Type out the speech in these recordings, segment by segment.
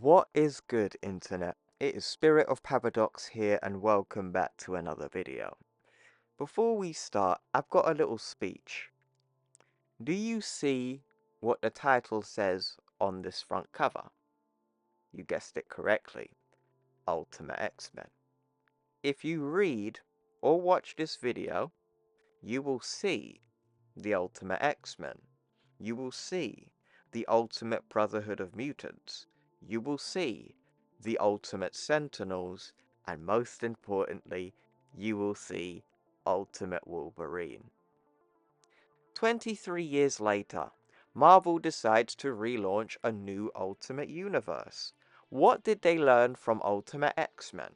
What is good, Internet? It is Spirit of Paradox here, and welcome back to another video. Before we start, I've got a little speech. Do you see what the title says on this front cover? You guessed it correctly. Ultimate X-Men. If you read or watch this video, you will see the Ultimate X-Men. You will see the Ultimate Brotherhood of Mutants. You will see the Ultimate Sentinels, and most importantly, you will see Ultimate Wolverine. 23 years later, Marvel decides to relaunch a new Ultimate Universe. What did they learn from Ultimate X-Men?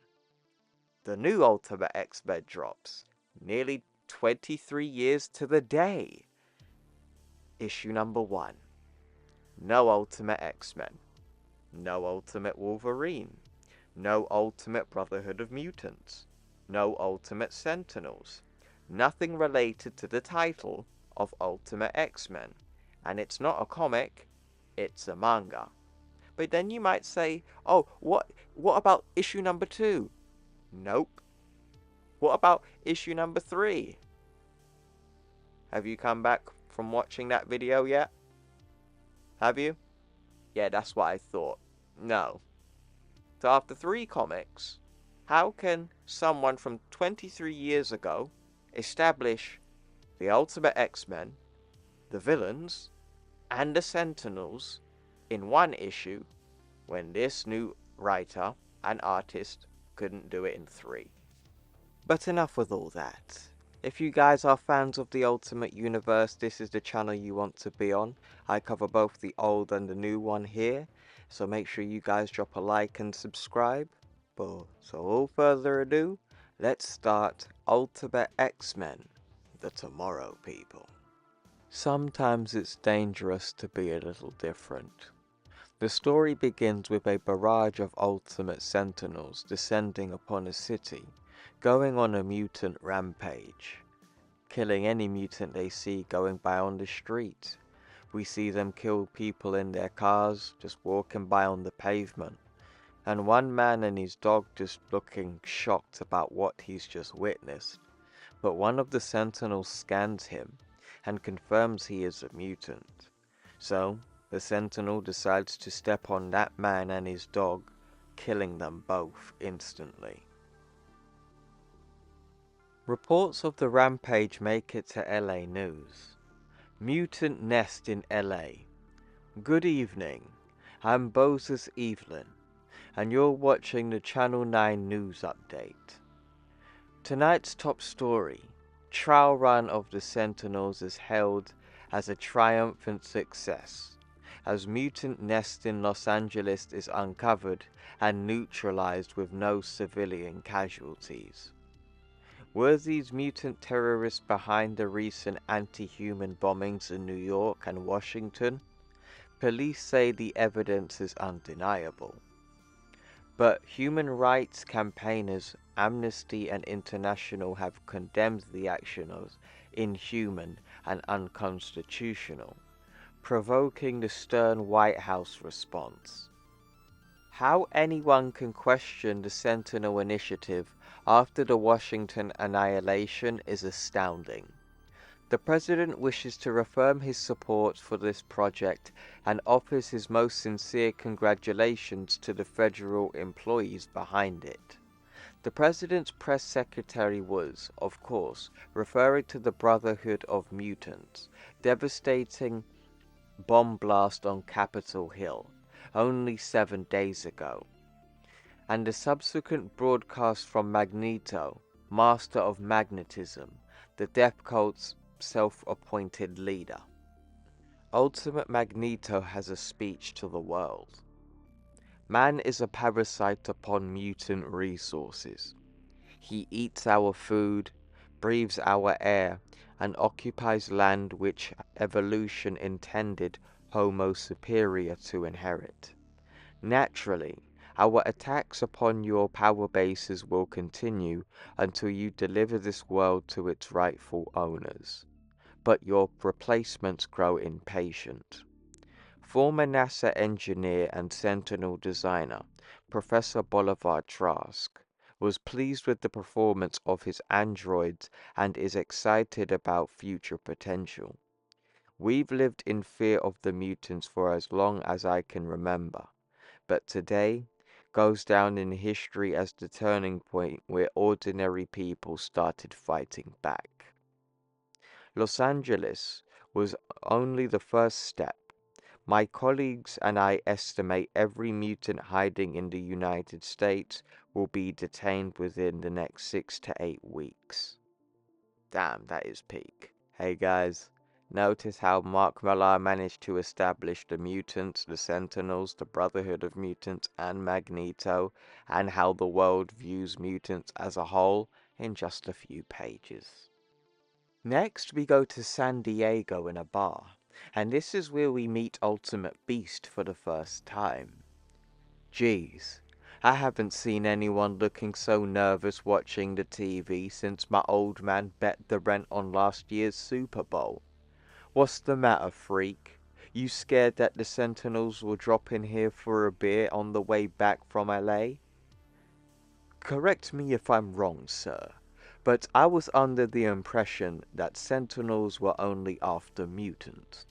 The new Ultimate X-Men drops, nearly 23 years to the day. Issue number 1. No Ultimate X-Men. No Ultimate Wolverine. No Ultimate Brotherhood of Mutants. No Ultimate Sentinels. Nothing related to the title of Ultimate X-Men. And it's not a comic, it's a manga. But then you might say, oh, what about issue number 2? Nope. What about issue number 3? Have you come back from watching that video yet? Have you? Yeah, that's what I thought. No. So after 3 comics, how can someone from 23 years ago establish the Ultimate X-Men, the villains, and the Sentinels in 1 issue when this new writer and artist couldn't do it in 3? But enough with all that. If you guys are fans of the Ultimate Universe, this is the channel you want to be on. I cover both the old and the new one here, so make sure you guys drop a like and subscribe. But so without further ado, let's start Ultimate X-Men, the Tomorrow People. Sometimes it's dangerous to be a little different. The story begins with a barrage of Ultimate Sentinels descending upon a city, going on a mutant rampage, killing any mutant they see going by on the street. We see them kill people in their cars, just walking by on the pavement, and one man and his dog just looking shocked about what he's just witnessed. But one of the Sentinels scans him and confirms he is a mutant. So the Sentinel decides to step on that man and his dog, killing them both instantly. Reports of the rampage make it to LA News. Mutant nest in LA. Good evening, I'm Boses Evelyn, and you're watching the Channel 9 News Update. Tonight's top story, trial run of the Sentinels is hailed as a triumphant success, as mutant nest in Los Angeles is uncovered and neutralized with no civilian casualties. Were these mutant terrorists behind the recent anti-human bombings in New York and Washington? Police say the evidence is undeniable. But human rights campaigners Amnesty and International have condemned the action as inhuman and unconstitutional, provoking the stern White House response. How anyone can question the Sentinel initiative after the Washington annihilation is astounding. The President wishes to reaffirm his support for this project and offers his most sincere congratulations to the federal employees behind it. The President's press secretary was, of course, referring to the Brotherhood of Mutants' devastating bomb blast on Capitol Hill only 7 days ago, and the subsequent broadcast from Magneto, master of magnetism, the Death Cult's self-appointed leader. Ultimate Magneto has a speech to the world. Man is a parasite upon mutant resources. He eats our food, breathes our air, and occupies land which evolution intended Homo superior to inherit. Naturally, our attacks upon your power bases will continue until you deliver this world to its rightful owners. But your replacements grow impatient. Former NASA engineer and Sentinel designer, Professor Bolivar Trask, was pleased with the performance of his androids and is excited about future potential. We've lived in fear of the mutants for as long as I can remember, but today goes down in history as the turning point where ordinary people started fighting back. Los Angeles was only the first step. My colleagues and I estimate every mutant hiding in the United States will be detained within the next 6 to 8 weeks. Damn, that is peak. Hey guys, notice how Mark Millar managed to establish the mutants, the Sentinels, the Brotherhood of Mutants, and Magneto, and how the world views mutants as a whole in just a few pages. Next, we go to San Diego in a bar, and this is where we meet Ultimate Beast for the first time. Geez, I haven't seen anyone looking so nervous watching the TV since my old man bet the rent on last year's Super Bowl. What's the matter, freak? You scared that the Sentinels will drop in here for a beer on the way back from LA? Correct me if I'm wrong, sir, but I was under the impression that Sentinels were only after mutants.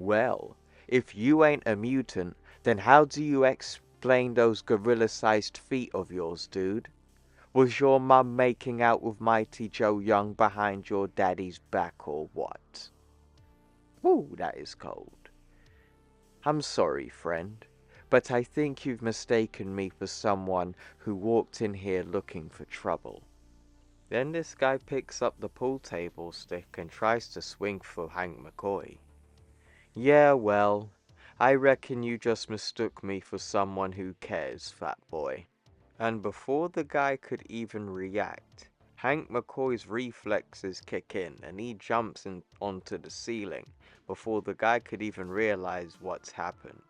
Well, if you ain't a mutant, then how do you explain those gorilla-sized feet of yours, dude? Was your mum making out with Mighty Joe Young behind your daddy's back or what? Woo, that is cold. I'm sorry, friend, but I think you've mistaken me for someone who walked in here looking for trouble. Then this guy picks up the pool table stick and tries to swing for Hank McCoy. Yeah, well, I reckon you just mistook me for someone who cares, fat boy. And before the guy could even react, Hank McCoy's reflexes kick in and he jumps onto the ceiling before the guy could even realize what's happened.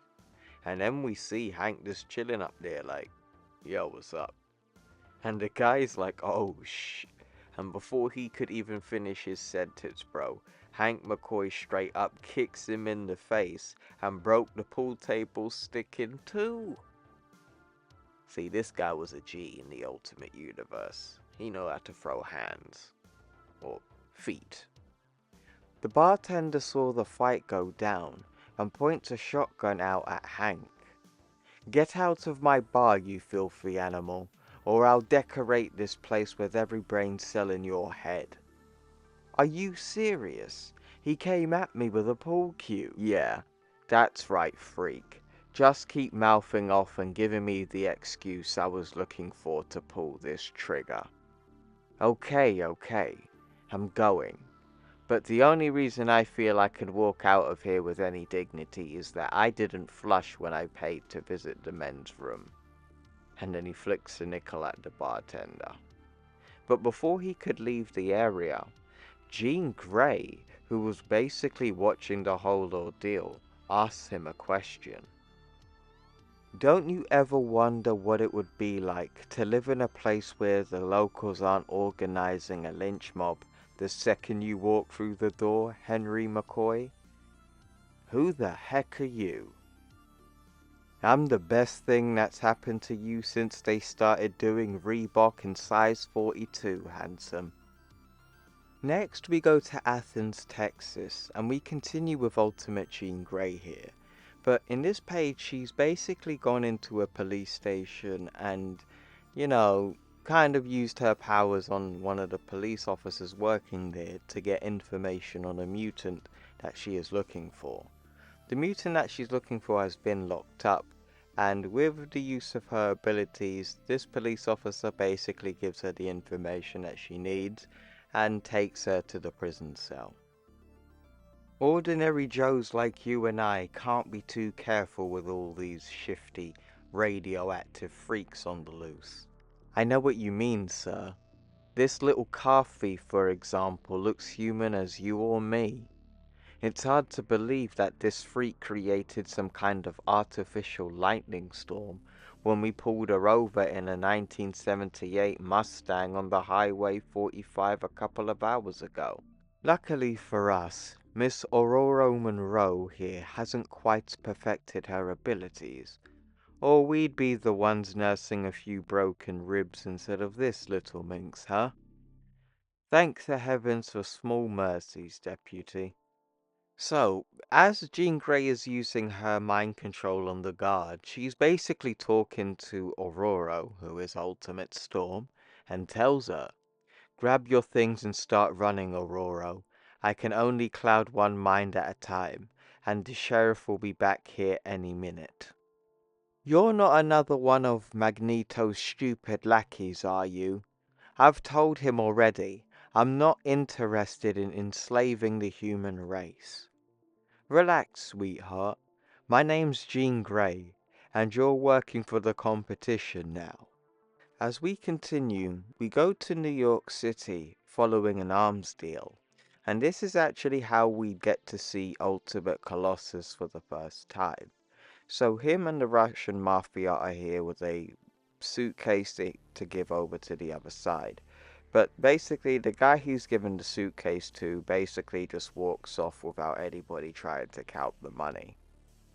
And then we see Hank just chilling up there like, yo, what's up? And the guy's like, oh shh. And before he could even finish his sentence, bro, Hank McCoy straight up kicks him in the face and broke the pool table stick in two. See, this guy was a G in the Ultimate Universe. He knew how to throw hands. Or feet. The bartender saw the fight go down and points a shotgun out at Hank. Get out of my bar, you filthy animal, or I'll decorate this place with every brain cell in your head. Are you serious? He came at me with a pool cue. Yeah, that's right, freak. Just keep mouthing off and giving me the excuse I was looking for to pull this trigger. Okay, I'm going. But the only reason I feel I can walk out of here with any dignity is that I didn't flush when I paid to visit the men's room. And then he flicks a nickel at the bartender. But before he could leave the area, Jean Grey, who was basically watching the whole ordeal, asks him a question. Don't you ever wonder what it would be like to live in a place where the locals aren't organizing a lynch mob the second you walk through the door, Henry McCoy? Who the heck are you? I'm the best thing that's happened to you since they started doing Reebok in size 42, handsome. Next we go to Athens, Texas, and we continue with Ultimate Jean Grey here. But in this page she's basically gone into a police station and, kind of used her powers on one of the police officers working there to get information on a mutant that she is looking for. The mutant that she's looking for has been locked up, and with the use of her abilities, this police officer basically gives her the information that she needs and takes her to the prison cell. Ordinary Joes like you and I can't be too careful with all these shifty, radioactive freaks on the loose. I know what you mean, sir. This little car thief, for example, looks human as you or me. It's hard to believe that this freak created some kind of artificial lightning storm when we pulled her over in a 1978 Mustang on the Highway 45 a couple of hours ago. Luckily for us, Miss Aurora Monroe here hasn't quite perfected her abilities, or we'd be the ones nursing a few broken ribs instead of this little minx, huh? Thank the heavens for small mercies, Deputy. So, as Jean Grey is using her mind control on the guard, she's basically talking to Aurora, who is Ultimate Storm, and tells her, "Grab your things and start running, Aurora. I can only cloud one mind at a time, and the sheriff will be back here any minute." "You're not another one of Magneto's stupid lackeys, are you? I've told him already. I'm not interested in enslaving the human race." "Relax, sweetheart. My name's Jean Grey, and you're working for the competition now." As we continue, we go to New York City following an arms deal, and this is actually how we get to see Ultimate Colossus for the first time. So him and the Russian mafia are here with a suitcase to give over to the other side. But basically, the guy he's given the suitcase to basically just walks off without anybody trying to count the money.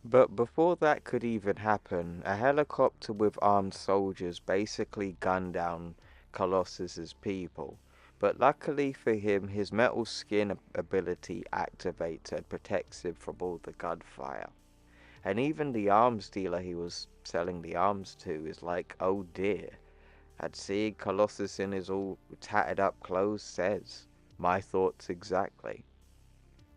But before that could even happen, a helicopter with armed soldiers basically gunned down Colossus's people. But luckily for him, his metal skin ability activates and protects him from all the gunfire. And even the arms dealer he was selling the arms to is like, "Oh dear." And seeing Colossus in his all tattered up clothes says, "My thoughts exactly."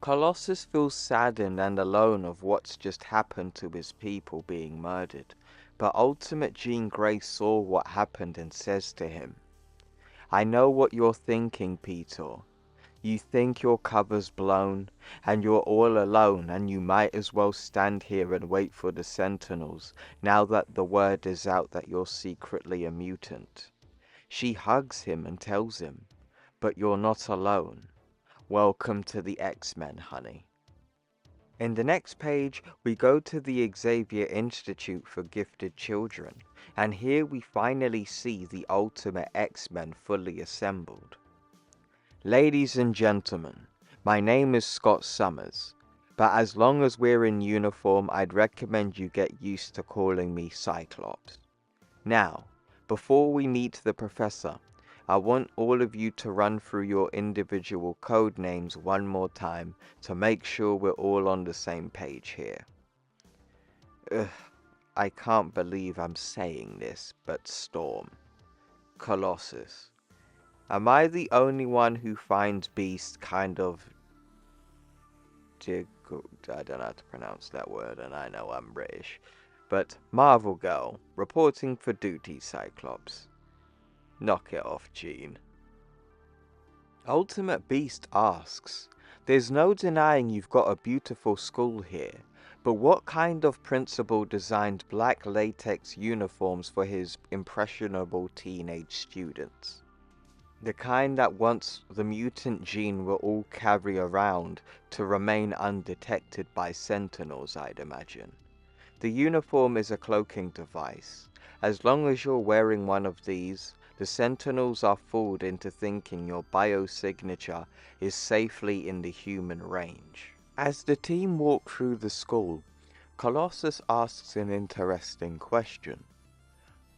Colossus feels saddened and alone of what's just happened to his people being murdered, but Ultimate Jean Grey saw what happened and says to him, "I know what you're thinking, Peter. You think your cover's blown, and you're all alone, and you might as well stand here and wait for the Sentinels, now that the word is out that you're secretly a mutant." She hugs him and tells him, "But you're not alone. Welcome to the X-Men, honey." In the next page, we go to the Xavier Institute for Gifted Children, and here we finally see the Ultimate X-Men fully assembled. "Ladies and gentlemen, my name is Scott Summers, but as long as we're in uniform, I'd recommend you get used to calling me Cyclops. Now, before we meet the professor, I want all of you to run through your individual code names one more time to make sure we're all on the same page here." Ugh, I can't believe I'm saying this, but Storm. Colossus. Am I the only one who finds Beast kind of... I don't know how to pronounce that word, and I know I'm British. But Marvel Girl, reporting for duty, Cyclops. Knock it off, Jean. Ultimate Beast asks, "There's no denying you've got a beautiful school here, but what kind of principal designed black latex uniforms for his impressionable teenage students? The kind that once the mutant gene will all carry around to remain undetected by Sentinels, I'd imagine. The uniform is a cloaking device. As long as you're wearing one of these, the Sentinels are fooled into thinking your biosignature is safely in the human range." As the team walk through the school, Colossus asks an interesting question.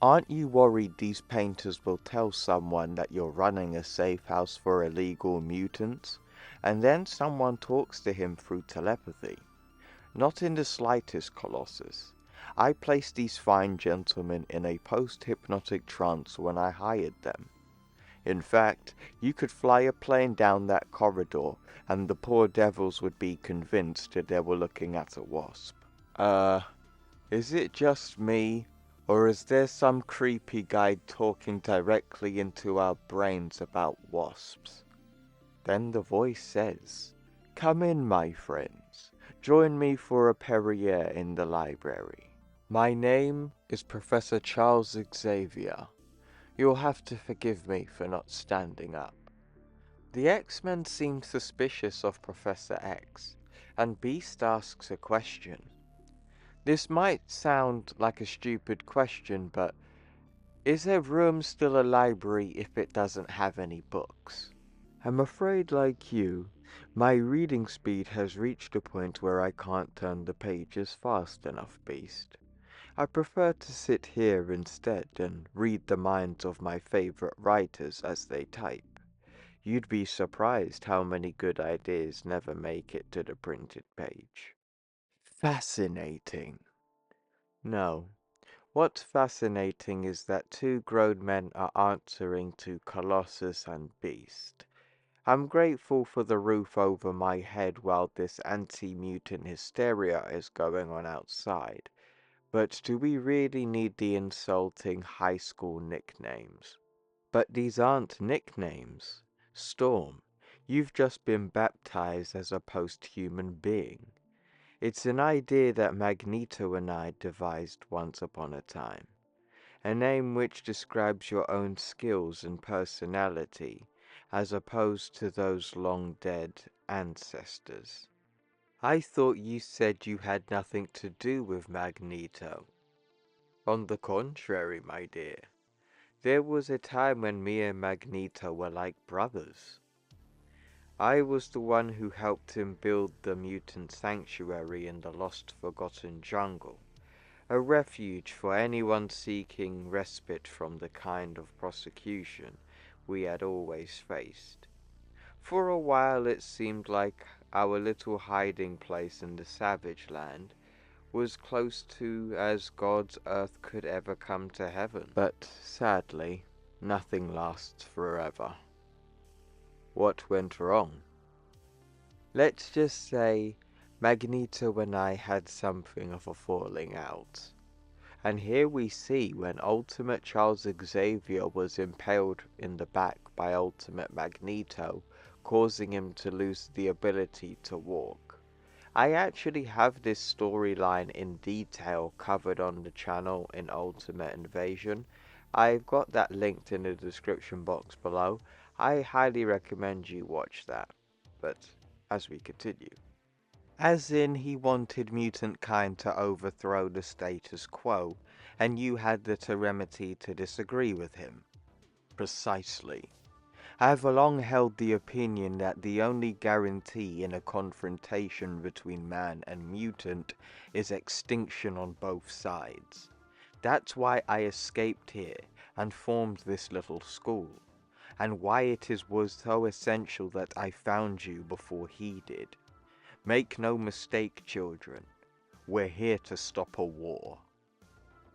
"Aren't you worried these painters will tell someone that you're running a safe house for illegal mutants?" And then someone talks to him through telepathy. "Not in the slightest, Colossus. I placed these fine gentlemen in a post-hypnotic trance when I hired them. In fact, you could fly a plane down that corridor, and the poor devils would be convinced that they were looking at a wasp." Is it just me, or is there some creepy guy talking directly into our brains about wasps? Then the voice says, "Come in, my friends. Join me for a Perrier in the library. My name is Professor Charles Xavier. You'll have to forgive me for not standing up." The X-Men seem suspicious of Professor X, and Beast asks a question. This might sound like a stupid question, but is a room still a library if it doesn't have any books? I'm afraid, like you, My reading speed has reached a point where I can't turn the pages fast enough, Beast. I prefer to sit here instead and read the minds of my favorite writers as they type. You'd be surprised how many good ideas never make it to the printed page. Fascinating. No. What's fascinating is that two grown men are answering to Colossus and Beast. I'm grateful for the roof over my head while this anti-mutant hysteria is going on outside. But do we really need the insulting high school nicknames? But these aren't nicknames. Storm, you've just been baptized as a post-human being. It's an idea that Magneto and I devised once upon a time. A name which describes your own skills and personality, as opposed to those long-dead ancestors. I thought you said you had nothing to do with Magneto. On the contrary, my dear. There was a time when me and Magneto were like brothers. I was the one who helped him build the mutant sanctuary in the lost forgotten jungle, a refuge for anyone seeking respite from the kind of prosecution we had always faced. For a while it seemed like our little hiding place in the savage land was close to as God's earth could ever come to heaven. But sadly, nothing lasts forever. What went wrong? Let's just say Magneto and I had something of a falling out. And here we see when Ultimate Charles Xavier was impaled in the back by Ultimate Magneto, causing him to lose the ability to walk. I actually have this storyline in detail covered on the channel in Ultimate Invasion. I've got that linked in the description box below. I highly recommend you watch that. But as we continue. As in, he wanted mutant kind to overthrow the status quo, and you had the temerity to disagree with him. Precisely. I have long held the opinion that the only guarantee in a confrontation between man and mutant is extinction on both sides. That's why I escaped here and formed this little school, and why was so essential that I found you before he did. Make no mistake, children, we're here to stop a war.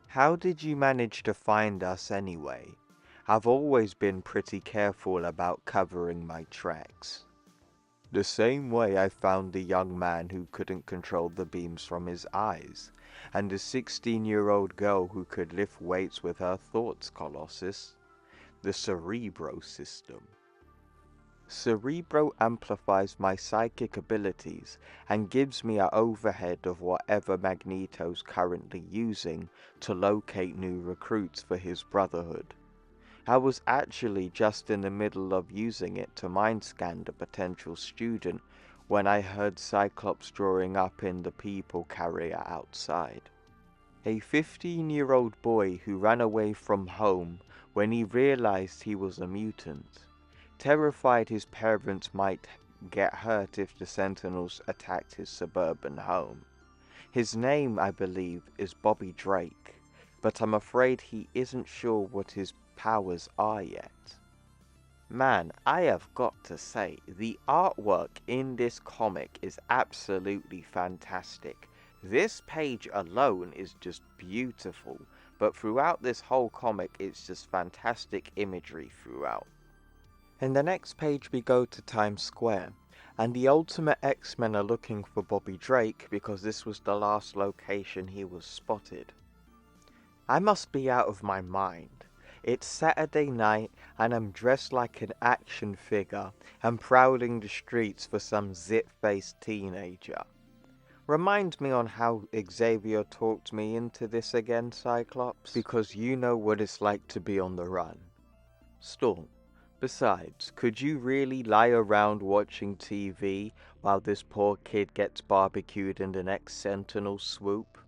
How did you manage to find us anyway? I've always been pretty careful about covering my tracks. The same way I found the young man who couldn't control the beams from his eyes, and the 16-year-old girl who could lift weights with her thoughts, Colossus. The Cerebro system. Cerebro amplifies my psychic abilities and gives me an overhead of whatever Magneto's currently using to locate new recruits for his Brotherhood. I was actually just in the middle of using it to mind scan a potential student when I heard Cyclops drawing up in the people carrier outside. A 15-year-old boy who ran away from home when he realized he was a mutant. Terrified his parents might get hurt if the Sentinels attacked his suburban home. His name, I believe, is Bobby Drake, but I'm afraid he isn't sure what his powers are yet. Man, I have got to say, the artwork in this comic is absolutely fantastic. This page alone is just beautiful, but throughout this whole comic it's just fantastic imagery throughout. In the next page we go to Times Square, and the Ultimate X-Men are looking for Bobby Drake because this was the last location he was spotted. I must be out of my mind. It's Saturday night and I'm dressed like an action figure and prowling the streets for some zit-faced teenager. Remind me on how Xavier talked me into this again, Cyclops, because you know what it's like to be on the run. Storm. Besides, could you really lie around watching TV while this poor kid gets barbecued in the next Sentinel swoop?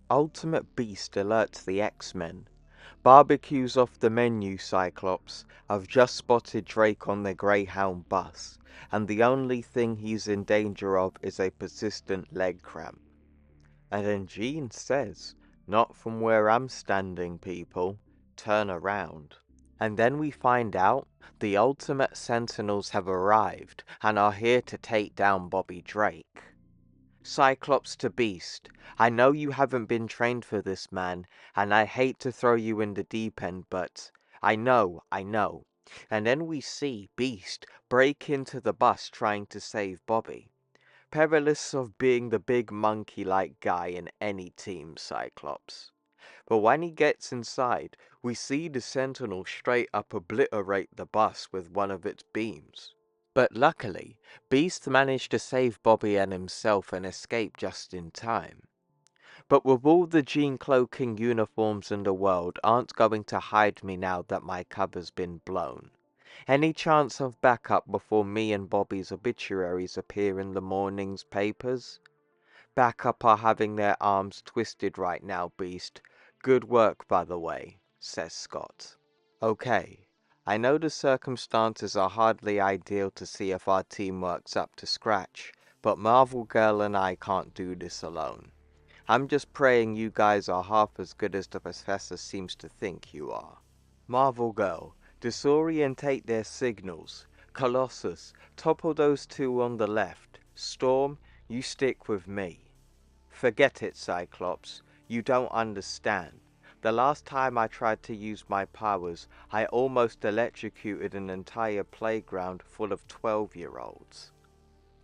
Ultimate Beast alerts the X-Men. Barbecue's off the menu, Cyclops. I've just spotted Drake on the Greyhound bus, and the only thing he's in danger of is a persistent leg cramp. And then Jean says, "Not from where I'm standing, people. Turn around." And then we find out the Ultimate Sentinels have arrived and are here to take down Bobby Drake. Cyclops to Beast, I know you haven't been trained for this, man, and I hate to throw you in the deep end, but I know. And then we see Beast break into the bus trying to save Bobby. Perilous of being the big monkey-like guy in any team, Cyclops. But when he gets inside, we see the Sentinel straight up obliterate the bus with one of its beams. But luckily, Beast managed to save Bobby and himself and escape just in time. But with all the gene-cloaking uniforms in the world aren't going to hide me now that my cover's been blown. Any chance of backup before me and Bobby's obituaries appear in the morning's papers? Backup are having their arms twisted right now, Beast. Good work, by the way, says Scott. Okay, I know the circumstances are hardly ideal to see if our team works up to scratch, but Marvel Girl and I can't do this alone. I'm just praying you guys are half as good as the Professor seems to think you are. Marvel Girl, disorientate their signals. Colossus, topple those two on the left. Storm, you stick with me. Forget it, Cyclops. You don't understand. The last time I tried to use my powers, I almost electrocuted an entire playground full of 12-year-olds.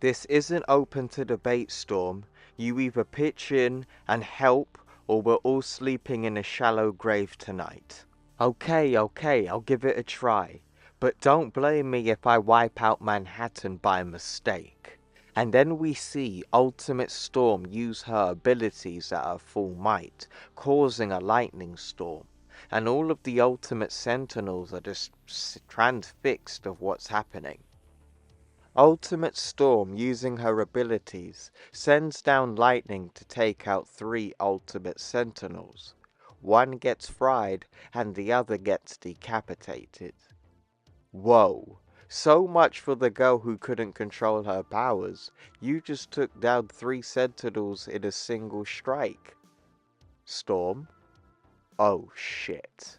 This isn't open to debate, Storm. You either pitch in and help, or we're all sleeping in a shallow grave tonight. Okay, I'll give it a try. But don't blame me if I wipe out Manhattan by mistake. And then we see Ultimate Storm use her abilities at her full might, causing a lightning storm. And all of the Ultimate Sentinels are just transfixed of what's happening. Ultimate Storm, using her abilities, sends down lightning to take out 3 Ultimate Sentinels. One gets fried and the other gets decapitated. Whoa, so much for the girl who couldn't control her powers. You just took down 3 Sentinels in a single strike. Storm? Oh shit.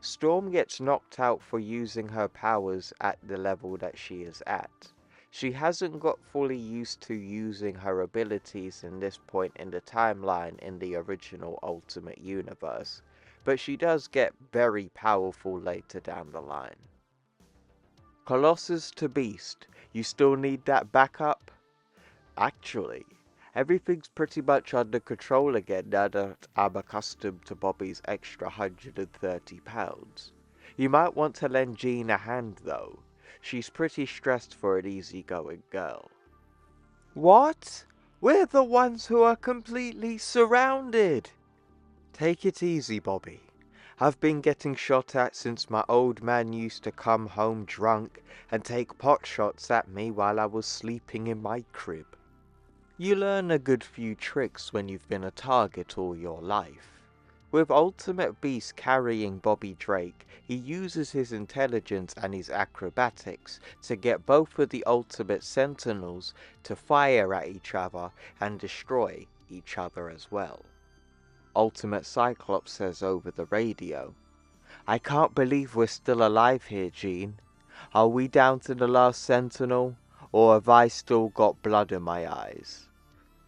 Storm gets knocked out for using her powers at the level that she is at. She hasn't got fully used to using her abilities in this point in the timeline in the original Ultimate Universe, but she does get very powerful later down the line. Colossus to Beast, you still need that backup? Actually, everything's pretty much under control again now that I'm accustomed to Bobby's extra 130 pounds. You might want to lend Jean a hand though. She's pretty stressed for an easygoing girl. What? We're the ones who are completely surrounded! Take it easy, Bobby. I've been getting shot at since my old man used to come home drunk and take pot shots at me while I was sleeping in my crib. You learn a good few tricks when you've been a target all your life. With Ultimate Beast carrying Bobby Drake, he uses his intelligence and his acrobatics to get both of the Ultimate Sentinels to fire at each other and destroy each other as well. Ultimate Cyclops says over the radio, "I can't believe we're still alive here, Jean. Are we down to the last Sentinel, or have I still got blood in my eyes?"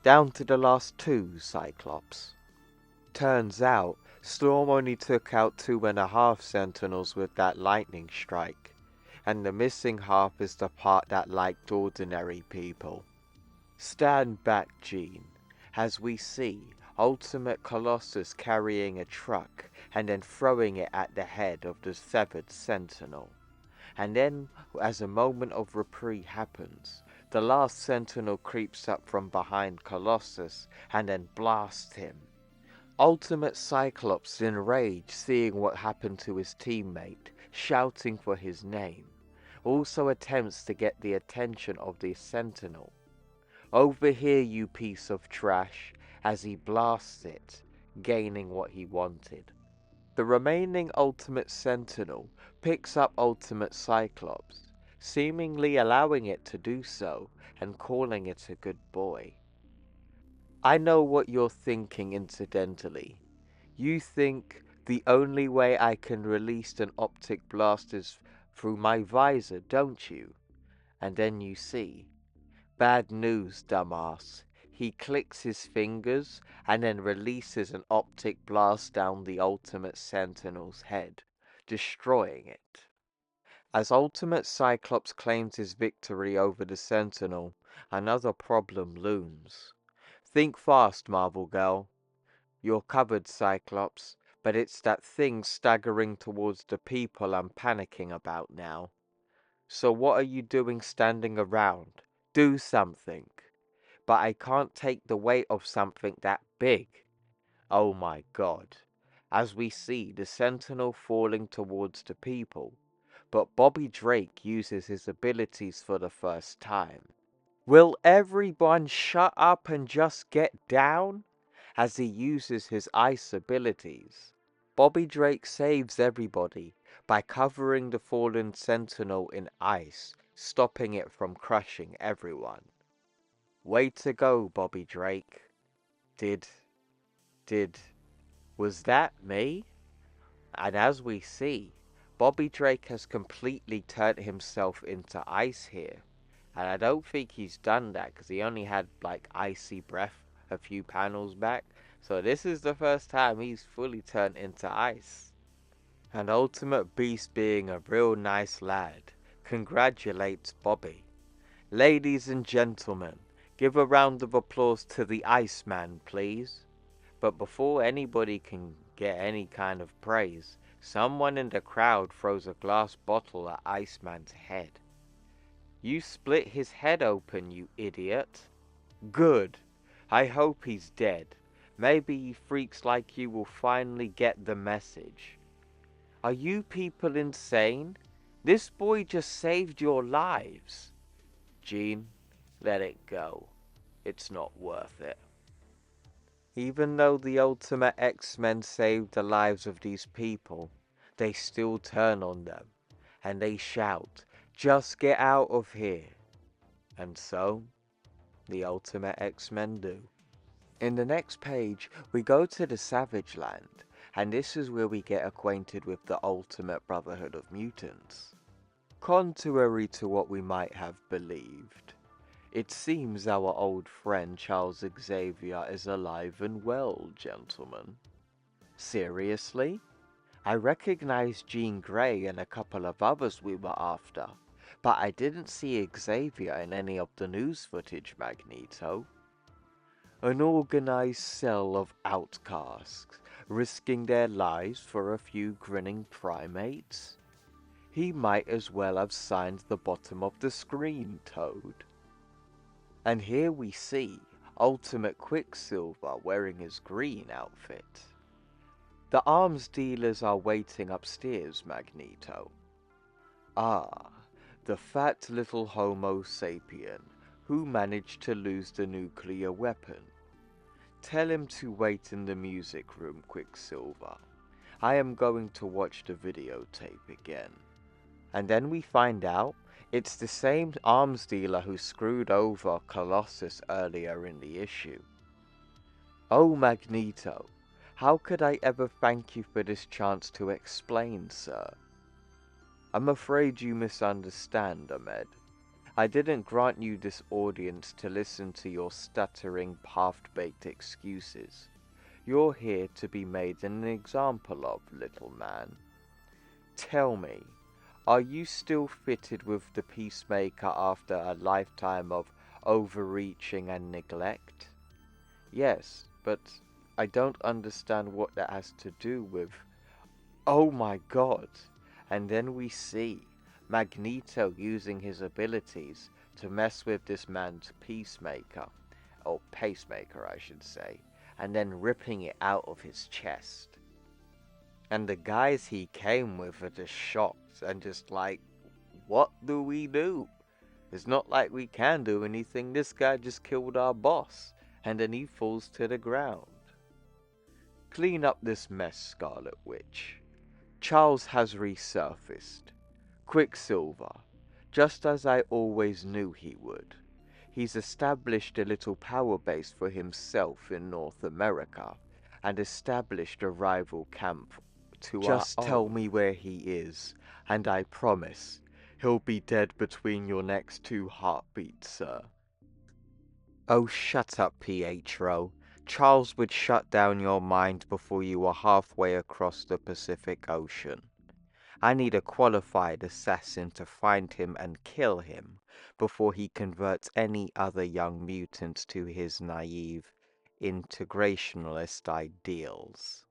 "Down to the last 2, Cyclops." Turns out, Storm only took out 2.5 Sentinels with that lightning strike, and the missing half is the part that liked ordinary people. Stand back, Jean, as we see Ultimate Colossus carrying a truck and then throwing it at the head of the severed Sentinel. And then, as a moment of reprieve happens, the last Sentinel creeps up from behind Colossus and then blasts him. Ultimate Cyclops, in rage seeing what happened to his teammate, shouting for his name, also attempts to get the attention of the Sentinel. "Over here, you piece of trash," as he blasts it, gaining what he wanted. The remaining Ultimate Sentinel picks up Ultimate Cyclops, seemingly allowing it to do so and calling it a good boy. I know what you're thinking incidentally. You think the only way I can release an optic blast is through my visor, don't you? And then you see. Bad news, dumbass. He clicks his fingers and then releases an optic blast down the Ultimate Sentinel's head, destroying it. As Ultimate Cyclops claims his victory over the Sentinel, another problem looms. Think fast, Marvel Girl. You're covered, Cyclops, but it's that thing staggering towards the people I'm panicking about now. So what are you doing standing around? Do something. But I can't take the weight of something that big. Oh my God. As we see the Sentinel falling towards the people, but Bobby Drake uses his abilities for the first time. Will everyone shut up and just get down? As he uses his ice abilities. Bobby Drake saves everybody by covering the fallen Sentinel in ice, stopping it from crushing everyone. Way to go, Bobby Drake. Was that me? And as we see, Bobby Drake has completely turned himself into ice here. And I don't think he's done that because he only had like icy breath a few panels back. So this is the first time he's fully turned into ice. And Ultimate Beast, being a real nice lad, congratulates Bobby. Ladies and gentlemen, give a round of applause to the Iceman, please. But before anybody can get any kind of praise, someone in the crowd throws a glass bottle at Iceman's head. You split his head open, you idiot. Good. I hope he's dead. Maybe freaks like you will finally get the message. Are you people insane? This boy just saved your lives. Jean, let it go. It's not worth it. Even though the Ultimate X-Men saved the lives of these people, they still turn on them, and they shout, "Just get out of here." And so, the Ultimate X-Men do. In the next page, we go to the Savage Land, and this is where we get acquainted with the Ultimate Brotherhood of Mutants. Contrary to what we might have believed, it seems our old friend Charles Xavier is alive and well, gentlemen. Seriously? I recognize Jean Grey and a couple of others we were after, but I didn't see Xavier in any of the news footage, Magneto. An organized cell of outcasts, risking their lives for a few grinning primates? He might as well have signed the bottom of the screen, Toad. And here we see Ultimate Quicksilver wearing his green outfit. The arms dealers are waiting upstairs, Magneto. Ah, the fat little Homo sapien who managed to lose the nuclear weapon. Tell him to wait in the music room, Quicksilver. I am going to watch the videotape again. And then we find out it's the same arms dealer who screwed over Colossus earlier in the issue. Oh, Magneto, how could I ever thank you for this chance to explain, sir? I'm afraid you misunderstand, Ahmed. I didn't grant you this audience to listen to your stuttering, half-baked excuses. You're here to be made an example of, little man. Tell me, are you still fitted with the Peacemaker after a lifetime of overreaching and neglect? Yes, but I don't understand what that has to do with... Oh my God! And then we see Magneto using his abilities to mess with this man's peacemaker, or pacemaker I should say, and then ripping it out of his chest. And the guys he came with are just shocked and just like, what do we do? It's not like we can do anything, this guy just killed our boss, and then he falls to the ground. Clean up this mess, Scarlet Witch. Charles has resurfaced. Quicksilver, just as I always knew he would. He's established a little power base for himself in North America, and established a rival camp to Just tell me where he is, and I promise he'll be dead between your next 2 heartbeats, sir. Oh, shut up, Pietro. Charles would shut down your mind before you were halfway across the Pacific Ocean. I need a qualified assassin to find him and kill him before he converts any other young mutants to his naive, integrationalist ideals.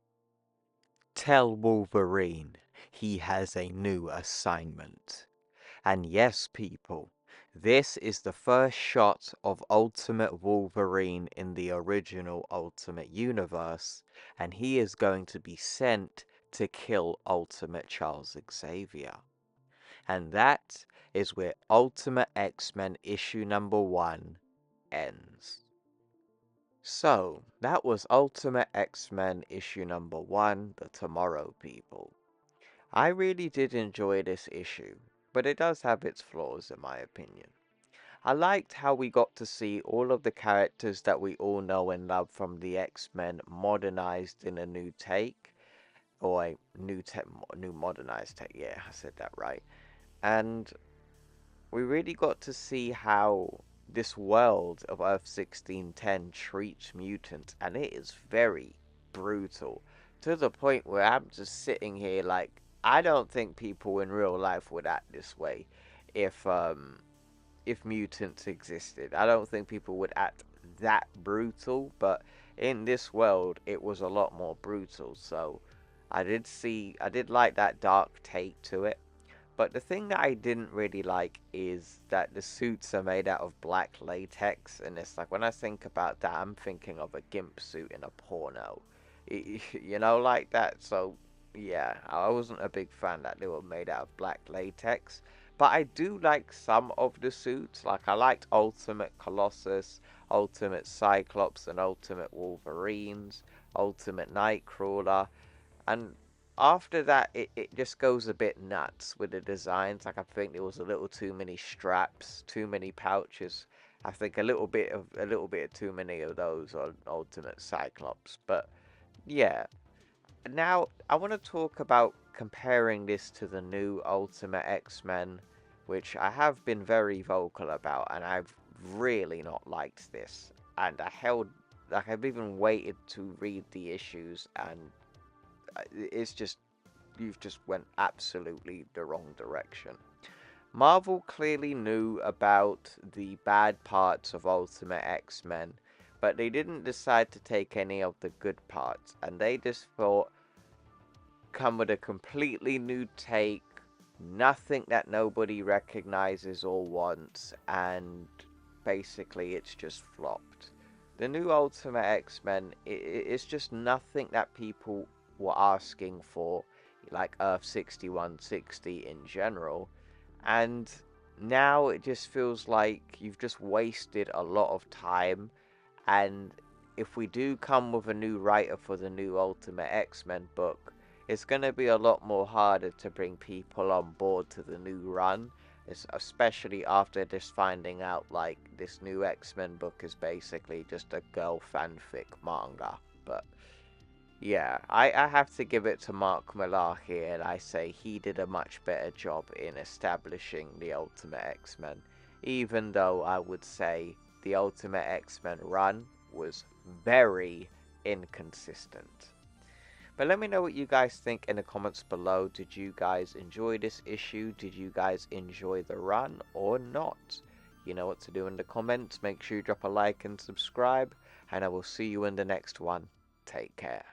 Tell Wolverine he has a new assignment. And yes, people, this is the first shot of Ultimate Wolverine in the original Ultimate Universe, and he is going to be sent to kill Ultimate Charles Xavier. And that is where Ultimate X-Men issue number 1 ends. So, that was Ultimate X-Men issue number 1, The Tomorrow People. I really did enjoy this issue, but it does have its flaws in my opinion. I liked how we got to see all of the characters that we all know and love from the X-Men modernized in a new take, or a new modernized take, yeah, I said that right. And we really got to see how this world of Earth 1610 treats mutants, and it is very brutal, to the point where I'm just sitting here like, I don't think people in real life would act this way if mutants existed. I don't think people would act that brutal, but in this world it was a lot more brutal. So I did like that dark take to it. But the thing that I didn't really like is that the suits are made out of black latex, and it's like, when I think about that, I'm thinking of a gimp suit in a porno. You know, like that. So yeah, I wasn't a big fan that they were made out of black latex. But I do like some of the suits. Like, I liked Ultimate Colossus, Ultimate Cyclops, and Ultimate Wolverines, Ultimate Nightcrawler. And after that, it just goes a bit nuts with the designs. Like, I think there was a little too many straps, too many pouches. I think a little bit too many of those on Ultimate Cyclops. But yeah, now I want to talk about comparing this to the new Ultimate X-Men, which I have been very vocal about, and I've really not liked this. And I've even waited to read the issues, and it's just, you've just went absolutely the wrong direction. Marvel clearly knew about the bad parts of Ultimate X-Men, but they didn't decide to take any of the good parts, and they just thought, come with a completely new take, nothing that nobody recognizes or wants, and basically it's just flopped. The new Ultimate X-Men, it's just nothing that people were asking for, like Earth 6160 in general, and now it just feels like you've just wasted a lot of time. And if we do come with a new writer for the new Ultimate X-Men book, it's going to be a lot more harder to bring people on board to the new run, especially after just finding out like this new X-Men book is basically just a girl fanfic manga. But yeah, I have to give it to Mark Millar here, and I say he did a much better job in establishing the Ultimate X-Men, even though I would say the Ultimate X-Men run was very inconsistent. But let me know what you guys think in the comments below. Did you guys enjoy this issue? Did you guys enjoy the run or not? You know what to do in the comments. Make sure you drop a like and subscribe, and I will see you in the next one. Take care.